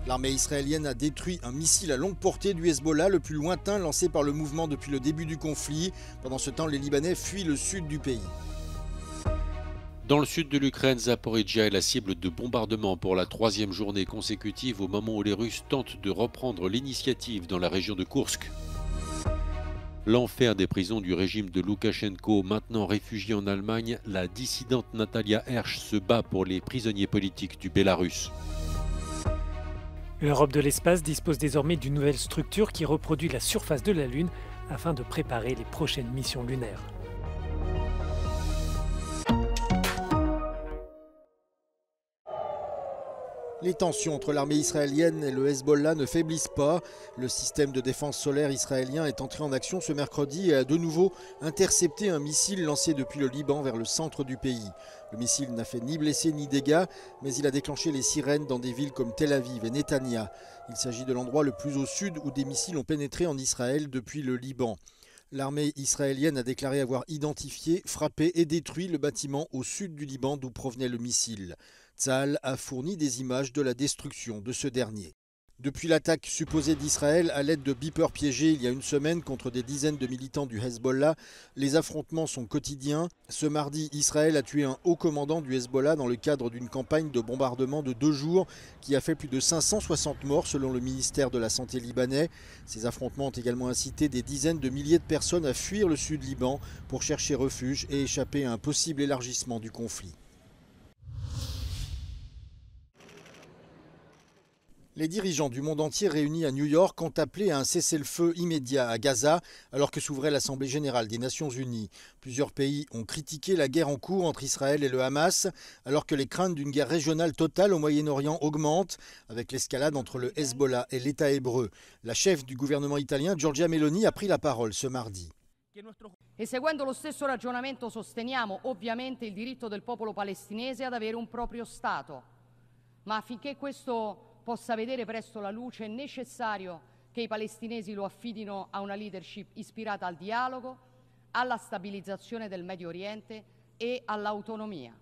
L'armée israélienne a détruit un missile à longue portée du Hezbollah, le plus lointain lancé par le mouvement depuis le début du conflit. Pendant ce temps, les Libanais fuient le sud du pays. Dans le sud de l'Ukraine, Zaporijjia est la cible de bombardements pour la troisième journée consécutive au moment où les Russes tentent de reprendre l'initiative dans la région de Koursk. L'enfer des prisons du régime de Loukachenko, maintenant réfugiée en Allemagne, la dissidente Natalia Hersh se bat pour les prisonniers politiques du Bélarus. L'Europe de l'espace dispose désormais d'une nouvelle structure qui reproduit la surface de la Lune afin de préparer les prochaines missions lunaires. Les tensions entre l'armée israélienne et le Hezbollah ne faiblissent pas. Le système de défense solaire israélien est entré en action ce mercredi et a de nouveau intercepté un missile lancé depuis le Liban vers le centre du pays. Le missile n'a fait ni blessés ni dégâts, mais il a déclenché les sirènes dans des villes comme Tel Aviv et Netanya. Il s'agit de l'endroit le plus au sud où des missiles ont pénétré en Israël depuis le Liban. L'armée israélienne a déclaré avoir identifié, frappé et détruit le bâtiment au sud du Liban d'où provenait le missile. Tsahal a fourni des images de la destruction de ce dernier. Depuis l'attaque supposée d'Israël à l'aide de beepers piégés il y a une semaine contre des dizaines de militants du Hezbollah, les affrontements sont quotidiens. Ce mardi, Israël a tué un haut commandant du Hezbollah dans le cadre d'une campagne de bombardement de 2 jours qui a fait plus de 560 morts selon le ministère de la Santé libanais. Ces affrontements ont également incité des dizaines de milliers de personnes à fuir le sud Liban pour chercher refuge et échapper à un possible élargissement du conflit. Les dirigeants du monde entier réunis à New York ont appelé à un cessez-le-feu immédiat à Gaza alors que s'ouvrait l'Assemblée générale des Nations unies. Plusieurs pays ont critiqué la guerre en cours entre Israël et le Hamas alors que les craintes d'une guerre régionale totale au Moyen-Orient augmentent avec l'escalade entre le Hezbollah et l'État hébreu. La chef du gouvernement italien, Giorgia Meloni, a pris la parole ce mardi. E seguendo lo stesso ragionamento sosteniamo ovviamente il diritto del popolo palestinese ad avere un proprio Stato, ma affinché questo possa vedere presto la luce è necessario che i palestinesi lo affidino a una leadership ispirata al dialogo, alla stabilizzazione del Medio Oriente e all'autonomia.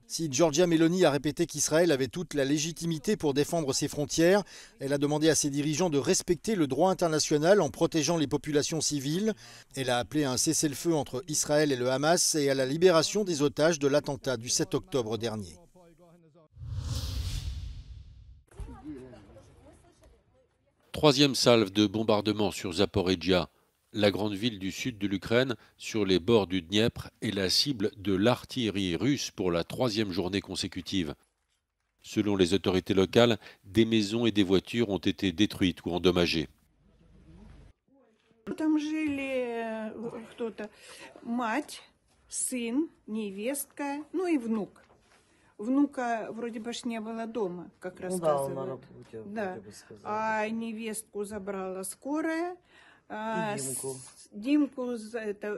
Si Giorgia Meloni a répété qu'Israël avait toute la légitimité pour défendre ses frontières, elle a demandé à ses dirigeants de respecter le droit international en protégeant les populations civiles. Elle a appelé à un cessez-le-feu entre Israël et le Hamas et à la libération des otages de l'attentat du 7 octobre dernier. Troisième salve de bombardement sur Zaporijjia. La grande ville du sud de l'Ukraine, sur les bords du Dniepr, est la cible de l'artillerie russe pour la troisième journée consécutive. Selon les autorités locales, des maisons et des voitures ont été détruites ou endommagées. Там жили кто-то, мать, сын, невестка, ну и внук. Внука вроде бы ж не было дома, как рассказывают. Да, а невестку забрала скорая. Димку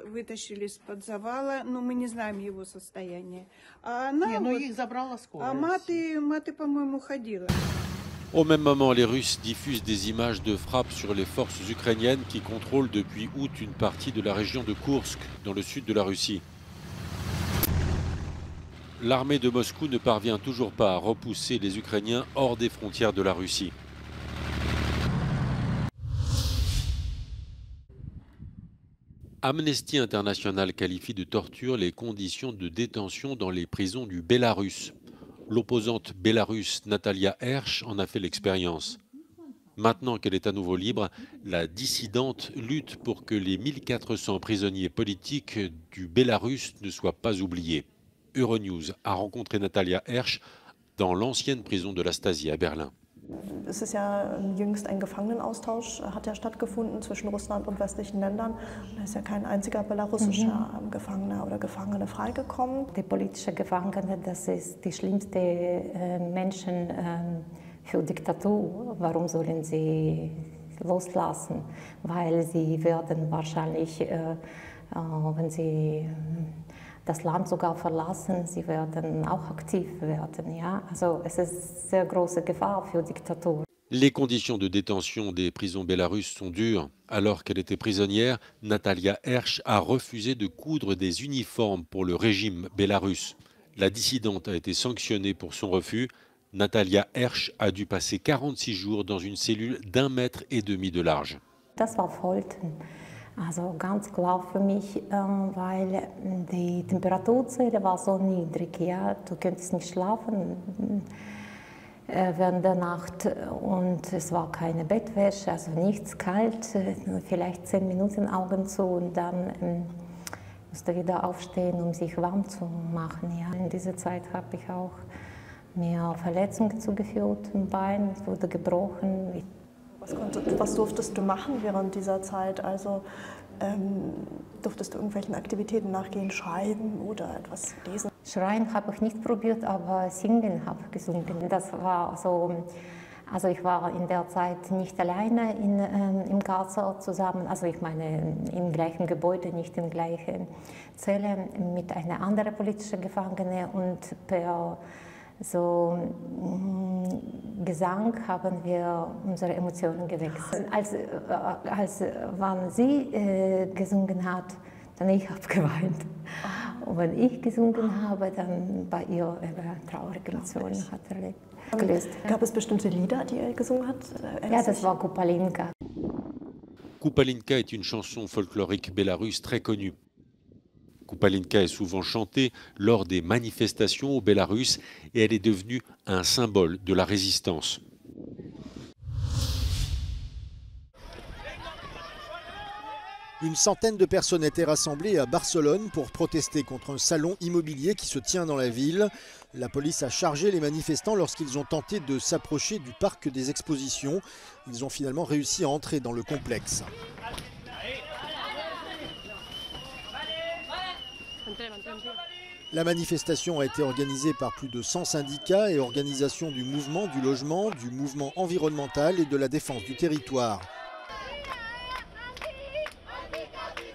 вытащили из-под завала, но мы не знаем его состояние. А она, их забрала скорая. А маты, по-моему, ходила. Au même moment, les Russes diffusent des images de frappes sur les forces ukrainiennes qui contrôlent depuis août une partie de la région de Koursk, dans le sud de la Russie. L'armée de Moscou ne parvient toujours pas à repousser les Ukrainiens hors des frontières de la Russie. Amnesty International qualifie de torture les conditions de détention dans les prisons du Bélarus. L'opposante bélarusse Natalia Hersh en a fait l'expérience. Maintenant qu'elle est à nouveau libre, la dissidente lutte pour que les 1400 prisonniers politiques du Bélarus ne soient pas oubliés. Euronews a rencontré Natalia Hersh dans l'ancienne prison de la Stasi à Berlin. Es ist ja jüngst ein Gefangenenaustausch, hat ja stattgefunden zwischen Russland und westlichen Ländern. Da ist ja kein einziger belarussischer Gefangener oder Gefangene freigekommen. Die politischen Gefangenen, das ist die schlimmsten Menschen für Diktatur. Warum sollen sie loslassen? Weil sie werden wahrscheinlich, wenn sie das Land sogar verlassen, sie werden auch aktiv werden. Ja? Also es ist sehr große Gefahr für Diktatur. Les conditions de détention des prisons bélarusses sont dures. Alors qu'elle était prisonnière, Natalia Hersh a refusé de coudre des uniformes pour le régime bélarusse. La dissidente a été sanctionnée pour son refus. Natalia Hersch a dû passer 46 jours dans une cellule d'1,5 mètre de large. Das war Foltern. Also ganz klar für mich, weil die Temperaturzelle war so niedrig. Ja? Du könntest nicht schlafen während der Nacht und es war keine Bettwäsche, also nichts kalt, vielleicht 10 Minuten Augen zu und dann musste wieder aufstehen, um sich warm zu machen. Ja. In dieser Zeit habe ich auch mir Verletzungen zugefügt im Bein, es wurde gebrochen. Was durftest du machen während dieser Zeit? Also durftest du irgendwelchen Aktivitäten nachgehen, schreiben oder etwas lesen? Schreien habe ich nicht probiert, aber singen habe ich gesungen. Das war so, also ich war in der Zeit nicht alleine im Karzer zusammen, also ich meine im gleichen Gebäude, nicht in der gleichen Zelle mit einer anderen politischen Gefangenen und per so Gesang haben wir unsere Emotionen gewechselt. Als wann sie gesungen hat, dann ich habe geweint. Und wenn ich gesungen habe, dann bei ihr traurige Emotionen hat gelöst. Gab es bestimmte Lieder, die er gesungen hat? Ja, das war Kupalinka. Kupalinka est une chanson folklorique bélarusse très connue. Kupalinka est souvent chantée lors des manifestations au Bélarus et elle est devenue un symbole de la résistance. Une centaine de personnes étaient rassemblées à Barcelone pour protester contre un salon immobilier qui se tient dans la ville. La police a chargé les manifestants lorsqu'ils ont tenté de s'approcher du parc des expositions. Ils ont finalement réussi à entrer dans le complexe. La manifestation a été organisée par plus de 100 syndicats et organisations du mouvement du logement, du mouvement environnemental et de la défense du territoire.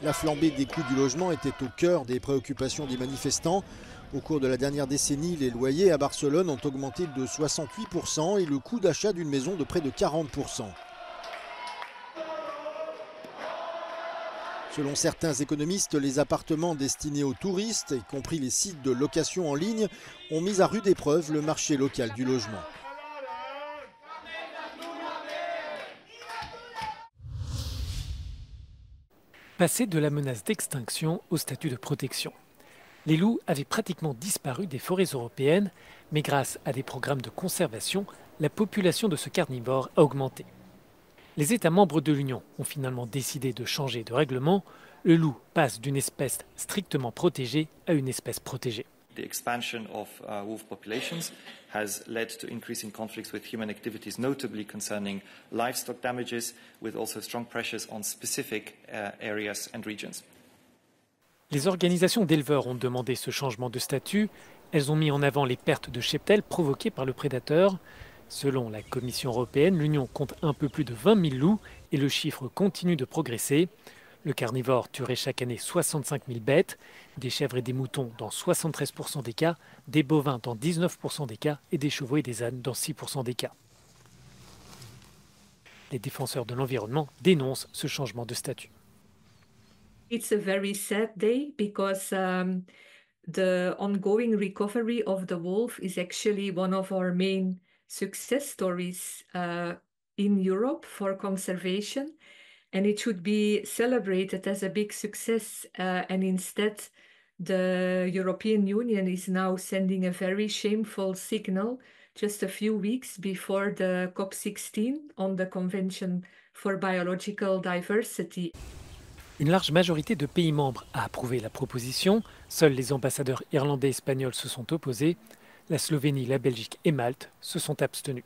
La flambée des coûts du logement était au cœur des préoccupations des manifestants. Au cours de la dernière décennie, les loyers à Barcelone ont augmenté de 68% et le coût d'achat d'une maison de près de 40%. Selon certains économistes, les appartements destinés aux touristes, y compris les sites de location en ligne, ont mis à rude épreuve le marché local du logement. Passé de la menace d'extinction au statut de protection. Les loups avaient pratiquement disparu des forêts européennes, mais grâce à des programmes de conservation, la population de ce carnivore a augmenté. Les États membres de l'Union ont finalement décidé de changer de règlement. Le loup passe d'une espèce strictement protégée à une espèce protégée. The expansion of wolf populations has led to increasing conflicts with human activities, notably concerning livestock damages, with also strong pressures on specific areas and regions. Les organisations d'éleveurs ont demandé ce changement de statut. Elles ont mis en avant les pertes de cheptel provoquées par le prédateur. Selon la Commission européenne, l'Union compte un peu plus de 20 000 loups et le chiffre continue de progresser. Le carnivore tuerait chaque année 65 000 bêtes, des chèvres et des moutons dans 73% des cas, des bovins dans 19% des cas et des chevaux et des ânes dans 6% des cas. Les défenseurs de l'environnement dénoncent ce changement de statut. It's a very sad day because the ongoing recovery of the wolf is actually one of our main success stories in Europe for conservation, and it should be celebrated as a big success. And instead, the European Union is now sending a very shameful signal just a few weeks before the COP16 on the Convention for Biological Diversity. Une large majorité de pays membres a approuvé la proposition. Seuls les ambassadeurs irlandais et espagnols se sont opposés. La Slovénie, la Belgique et Malte se sont abstenus.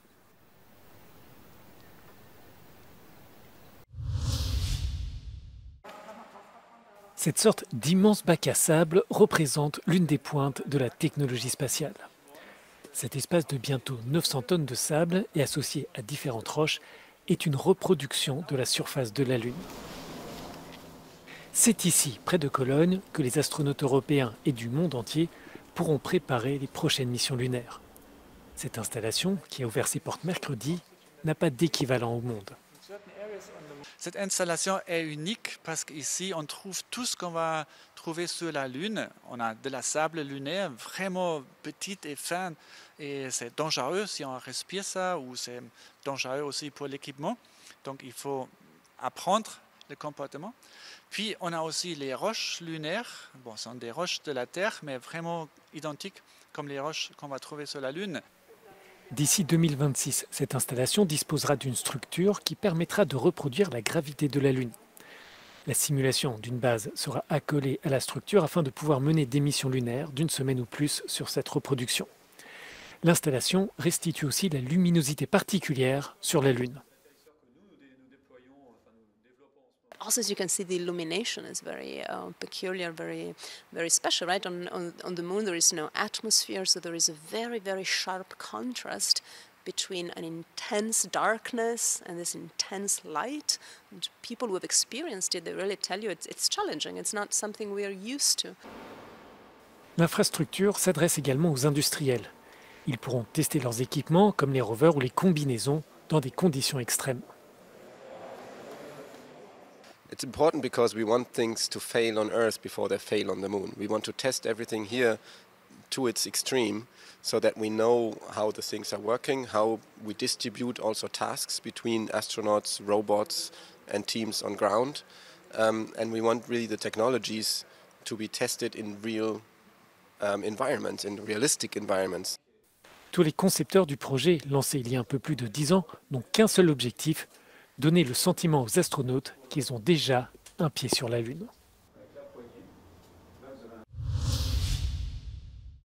Cette sorte d'immense bac à sable représente l'une des pointes de la technologie spatiale. Cet espace de bientôt 900 tonnes de sable et associé à différentes roches est une reproduction de la surface de la Lune. C'est ici, près de Cologne, que les astronautes européens et du monde entier pourront préparer les prochaines missions lunaires. Cette installation, qui a ouvert ses portes mercredi, n'a pas d'équivalent au monde. Cette installation est unique parce qu'ici, on trouve tout ce qu'on va trouver sur la Lune. On a de la sable lunaire, vraiment petite et fin. et c'est dangereux si on respire ça, ou c'est dangereux aussi pour l'équipement. Donc il faut apprendre le comportement. Puis on a aussi les roches lunaires. Bon, ce sont des roches de la Terre, mais vraiment identiques comme les roches qu'on va trouver sur la Lune. D'ici 2026, cette installation disposera d'une structure qui permettra de reproduire la gravité de la Lune. La simulation d'une base sera accolée à la structure afin de pouvoir mener des missions lunaires d'une semaine ou plus sur cette reproduction. L'installation restitue aussi la luminosité particulière sur la Lune. Also, as you can see, the illumination is very peculiar, very special, right? On the moon, there is no atmosphere, so there is a very sharp contrast between an intense darkness and this intense light. And people who have experienced it, they really tell you it's challenging. It's not something we are used to. L'infrastructure s'adresse également aux industriels. Ils pourront tester leurs équipements, comme les rovers ou les combinaisons, dans des conditions extrêmes. It's important because we want things to fail on Earth before they fail on the moon. We want to test everything here to its extreme so that we know how the things are working, how we distribute also tasks between astronauts, robots and teams on ground. And we want really the technologies to be tested in real environments, in realistic environments. Tous les concepteurs du projet, lancé il y a un peu plus de 10 ans, n'ont qu'un seul objectif, donner le sentiment aux astronautes qu'ils ont déjà un pied sur la Lune.